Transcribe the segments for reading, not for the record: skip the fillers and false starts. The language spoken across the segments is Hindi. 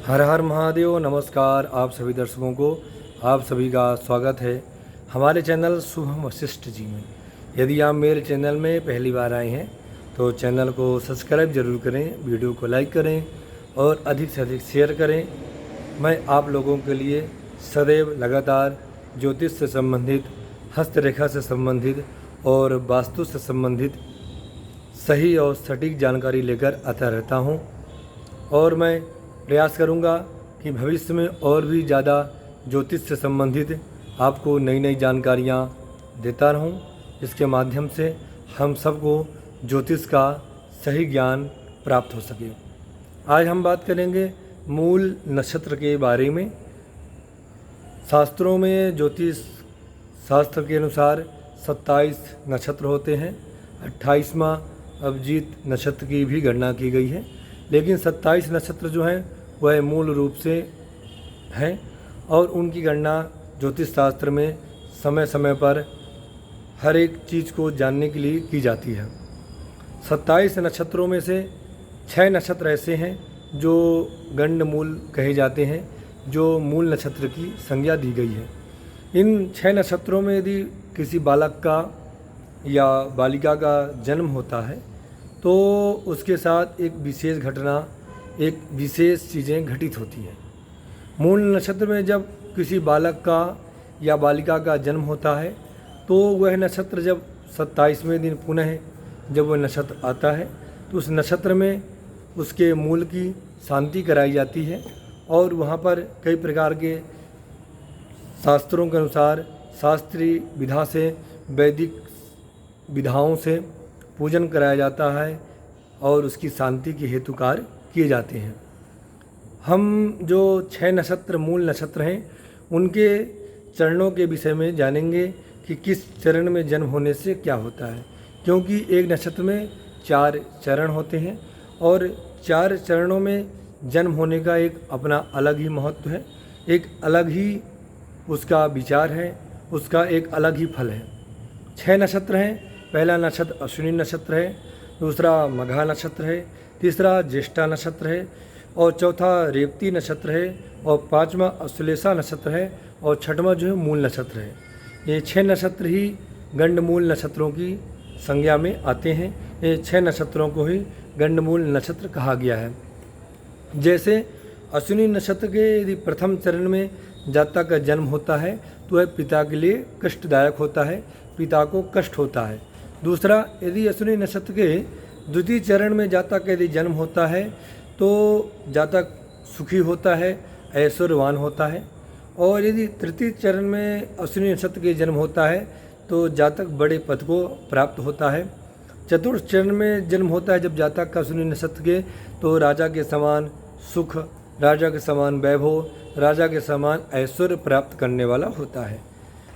हर हर महादेव। नमस्कार आप सभी दर्शकों को, आप सभी का स्वागत है हमारे चैनल शुभम वशिष्ठ जी में। यदि आप मेरे चैनल में पहली बार आए हैं तो चैनल को सब्सक्राइब जरूर करें, वीडियो को लाइक करें और अधिक से अधिक शेयर करें। मैं आप लोगों के लिए सदैव लगातार ज्योतिष से संबंधित, हस्तरेखा से संबंधित और वास्तु से संबंधित सही और सटीक जानकारी लेकर आता रहता हूँ और मैं प्रयास करूंगा कि भविष्य में और भी ज़्यादा ज्योतिष से संबंधित आपको नई नई जानकारियाँ देता रहूं। इसके माध्यम से हम सबको ज्योतिष का सही ज्ञान प्राप्त हो सके। आज हम बात करेंगे मूल नक्षत्र के बारे में। शास्त्रों में, ज्योतिष शास्त्र के अनुसार 27 नक्षत्र होते हैं। 28वां अभिजीत नक्षत्र की भी गणना की गई है, लेकिन 27 नक्षत्र जो हैं वह मूल रूप से हैं और उनकी गणना ज्योतिष शास्त्र में समय समय पर हर एक चीज़ को जानने के लिए की जाती है। 27 नक्षत्रों में से 6 नक्षत्र ऐसे हैं जो गंडमूल कहे जाते हैं, जो मूल नक्षत्र की संज्ञा दी गई है। इन 6 नक्षत्रों में यदि किसी बालक का या बालिका का जन्म होता है तो उसके साथ एक विशेष घटना, एक विशेष चीज़ें घटित होती हैं। मूल नक्षत्र में जब किसी बालक का या बालिका का जन्म होता है तो वह नक्षत्र जब 27वें दिन पुनः जब वह नक्षत्र आता है तो उस नक्षत्र में उसके मूल की शांति कराई जाती है और वहाँ पर कई प्रकार के शास्त्रों के अनुसार शास्त्रीय विधा से, वैदिक विधाओं से पूजन कराया जाता है और उसकी शांति के हेतु कार्य किए जाते हैं। हम जो 6 नक्षत्र मूल नक्षत्र हैं उनके चरणों के विषय में जानेंगे कि किस चरण में जन्म होने से क्या होता है, क्योंकि एक नक्षत्र में 4 चरण होते हैं और 4 चरणों में जन्म होने का एक अपना अलग ही महत्व है, एक अलग ही उसका विचार है, उसका एक अलग ही फल है। 6 नक्षत्र हैं। पहला नक्षत्र अश्विनी नक्षत्र है, दूसरा मघा नक्षत्र है, तीसरा ज्येष्ठा नक्षत्र है और चौथा रेवती नक्षत्र है और 5वां अश्लेषा नक्षत्र है और 6वां जो है मूल नक्षत्र है। ये 6 नक्षत्र ही गंडमूल नक्षत्रों की संज्ञा में आते हैं। ये 6 नक्षत्रों को ही गंडमूल नक्षत्र कहा गया है। जैसे अश्विनी नक्षत्र के यदि प्रथम चरण में जातक का जन्म होता है तो वह पिता के लिए कष्टदायक होता है, पिता को कष्ट होता है। दूसरा, यदि अश्विनी नक्षत्र के द्वितीय चरण में जातक का यदि जन्म होता है तो जातक सुखी होता है, ऐश्वर्यवान होता है। और यदि तृतीय चरण में अश्विनी नक्षत्र के जन्म होता है तो जातक बड़े पद को प्राप्त होता है। चतुर्थ चरण में जन्म होता है जब जातक का अश्विनी नक्षत्र के, तो राजा के समान सुख, राजा के समान वैभव, राजा के समान ऐश्वर्य प्राप्त करने वाला होता है।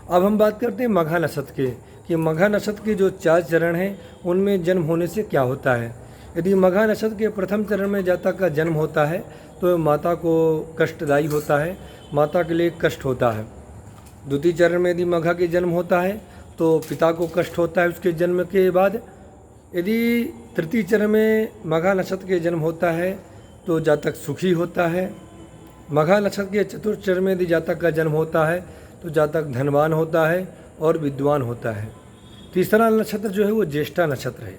अब हम बात करते हैं मघा नक्षत्र के, कि मघा नक्षत्र के जो 4 चरण हैं उनमें जन्म होने से क्या होता है। यदि मघा नक्षत्र के प्रथम चरण में जातक का जन्म होता है तो माता को कष्टदायी होता है, माता के लिए कष्ट होता है। द्वितीय चरण में यदि मघा के जन्म होता है तो पिता को कष्ट होता है उसके जन्म के बाद। यदि तृतीय चरण में मघा नक्षत्र के जन्म होता है तो जातक सुखी होता है। मघा नक्षत्र के चतुर्थ चरण में यदि जातक का जन्म होता है तो जातक धनवान होता है और विद्वान होता है। तीसरा नक्षत्र जो है वो ज्येष्ठा नक्षत्र है।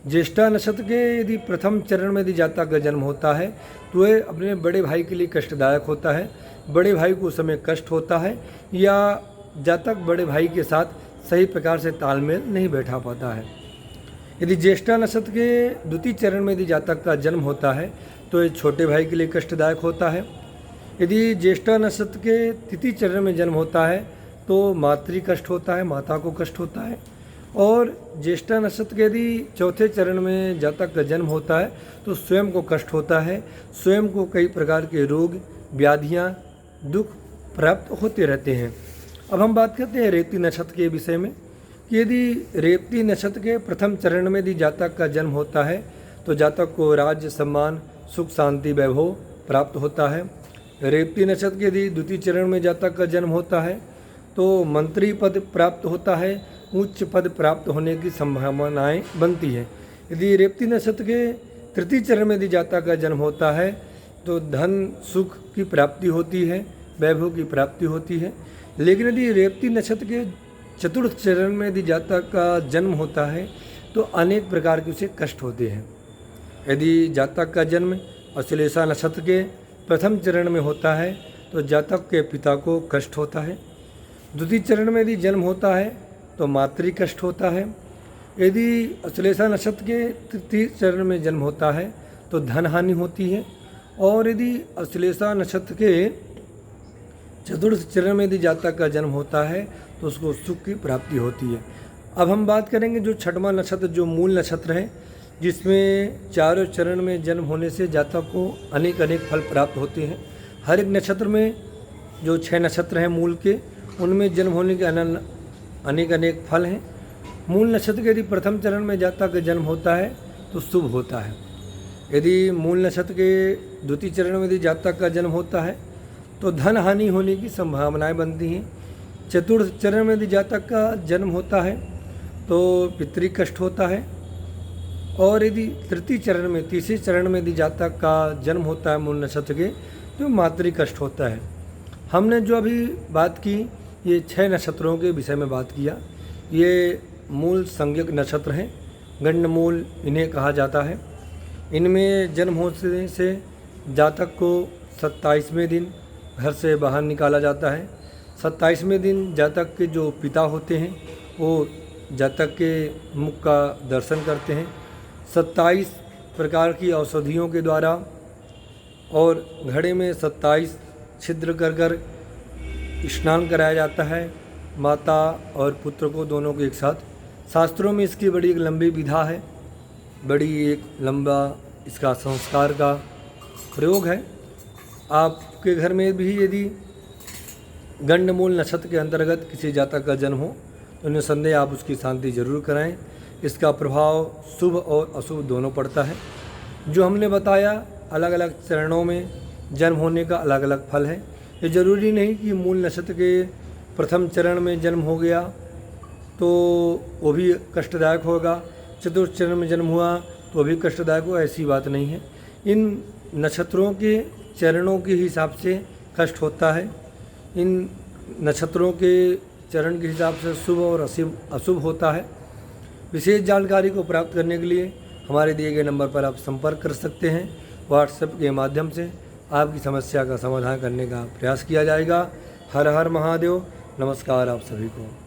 ज्येष्ठा नक्षत्र के यदि प्रथम चरण में यदि जातक का जन्म होता है तो वह अपने बड़े भाई के लिए कष्टदायक होता है, बड़े भाई को उस समय कष्ट होता है या जातक बड़े भाई के साथ सही प्रकार से तालमेल नहीं बैठा पाता है। यदि ज्येष्ठा नक्षत्र के द्वितीय चरण में यदि जातक का जन्म होता है तो ये छोटे भाई के लिए कष्टदायक होता है। यदि ज्येष्ठा नक्षत्र के तृतीय चरण में जन्म होता है तो मातृ कष्ट होता है, माता को कष्ट होता है। और ज्येष्ठा नक्षत्र के यदि चौथे चरण में जातक का जन्म होता है तो स्वयं को कष्ट होता है, स्वयं को कई प्रकार के रोग, व्याधियाँ, दुख प्राप्त होते रहते हैं। अब हम बात करते हैं रेवती नक्षत्र के विषय में कि यदि रेवती नक्षत्र के प्रथम चरण में यदि जातक का जन्म होता है तो जातक को राज्य, सम्मान, सुख, शांति, वैभव प्राप्त होता है। रेवती नक्षत्र के यदि द्वितीय चरण में जातक का जन्म होता है तो मंत्री पद प्राप्त होता है, उच्च पद प्राप्त होने की संभावनाएं बनती है। यदि रेवती नक्षत्र के तृतीय चरण में यदि जातक का जन्म होता है तो धन सुख की प्राप्ति होती है, वैभव की प्राप्ति होती है। लेकिन यदि रेवती नक्षत्र के चतुर्थ चरण में यदि जातक का जन्म होता है तो अनेक प्रकार के उसे कष्ट होते हैं। यदि जातक का जन्म अश्लेषा नक्षत्र के प्रथम चरण में होता है तो जातक के पिता को कष्ट होता है। द्वितीय चरण में यदि जन्म होता है तो मातृ कष्ट होता है। यदि अश्लेषा नक्षत्र के तृतीय चरण में जन्म होता है तो धन हानि होती है। और यदि अश्लेषा नक्षत्र के चतुर्थ चरण में यदि जातक का जन्म होता है तो उसको सुख की प्राप्ति होती है। अब हम बात करेंगे जो छठवां नक्षत्र जो मूल नक्षत्र है, जिसमें चारों चरण में जन्म होने से जातक को अनेक अनेक फल प्राप्त होते हैं। हर एक नक्षत्र में जो 6 नक्षत्र हैं मूल के, उनमें जन्म होने के अनेक अनेक फल हैं। मूल नक्षत्र के यदि प्रथम चरण में जातक का जन्म होता है तो शुभ होता है। यदि मूल नक्षत्र के द्वितीय चरण में यदि जातक का जन्म होता है तो धन हानि होने की संभावनाएं बनती हैं। चतुर्थ चरण में यदि जातक का जन्म होता है तो पितृ कष्ट होता है। और यदि तृतीय चरण में तीसरे चरण में यदि जातक का जन्म होता है मूल नक्षत्र के तो मातृ कष्ट होता है। हमने जो अभी बात की ये 6 नक्षत्रों के विषय में बात किया। ये मूल संज्ञक नक्षत्र हैं, गंडमूल इन्हें कहा जाता है। इनमें जन्म होने से जातक को 27वें दिन घर से बाहर निकाला जाता है। 27वें दिन जातक के जो पिता होते हैं वो जातक के मुख का दर्शन करते हैं। 27 प्रकार की औषधियों के द्वारा और घड़े में 27 छिद्र कर स्नान कराया जाता है माता और पुत्र को, दोनों को एक साथ। शास्त्रों में इसकी बड़ी एक लंबी विधा है, बड़ी एक लंबा इसका संस्कार का प्रयोग है। आपके घर में भी यदि गंडमूल नक्षत्र के अंतर्गत किसी जातक का जन्म हो तो निसंदेह आप उसकी शांति जरूर कराएं। इसका प्रभाव शुभ और अशुभ दोनों पड़ता है। जो हमने बताया अलग अलग चरणों में जन्म होने का अलग अलग फल है। ये जरूरी नहीं कि मूल नक्षत्र के प्रथम चरण में जन्म हो गया तो वो भी कष्टदायक होगा, चतुर्थ चरण में जन्म हुआ तो वो भी कष्टदायक हो, ऐसी बात नहीं है। इन नक्षत्रों के चरणों के हिसाब से कष्ट होता है। इन नक्षत्रों के चरण के हिसाब से शुभ और अशुभ होता है। विशेष जानकारी को प्राप्त करने के लिए हमारे दिए गए नंबर पर आप संपर्क कर सकते हैं। व्हाट्सएप के माध्यम से आपकी समस्या का समाधान करने का प्रयास किया जाएगा। हर हर महादेव। नमस्कार आप सभी को।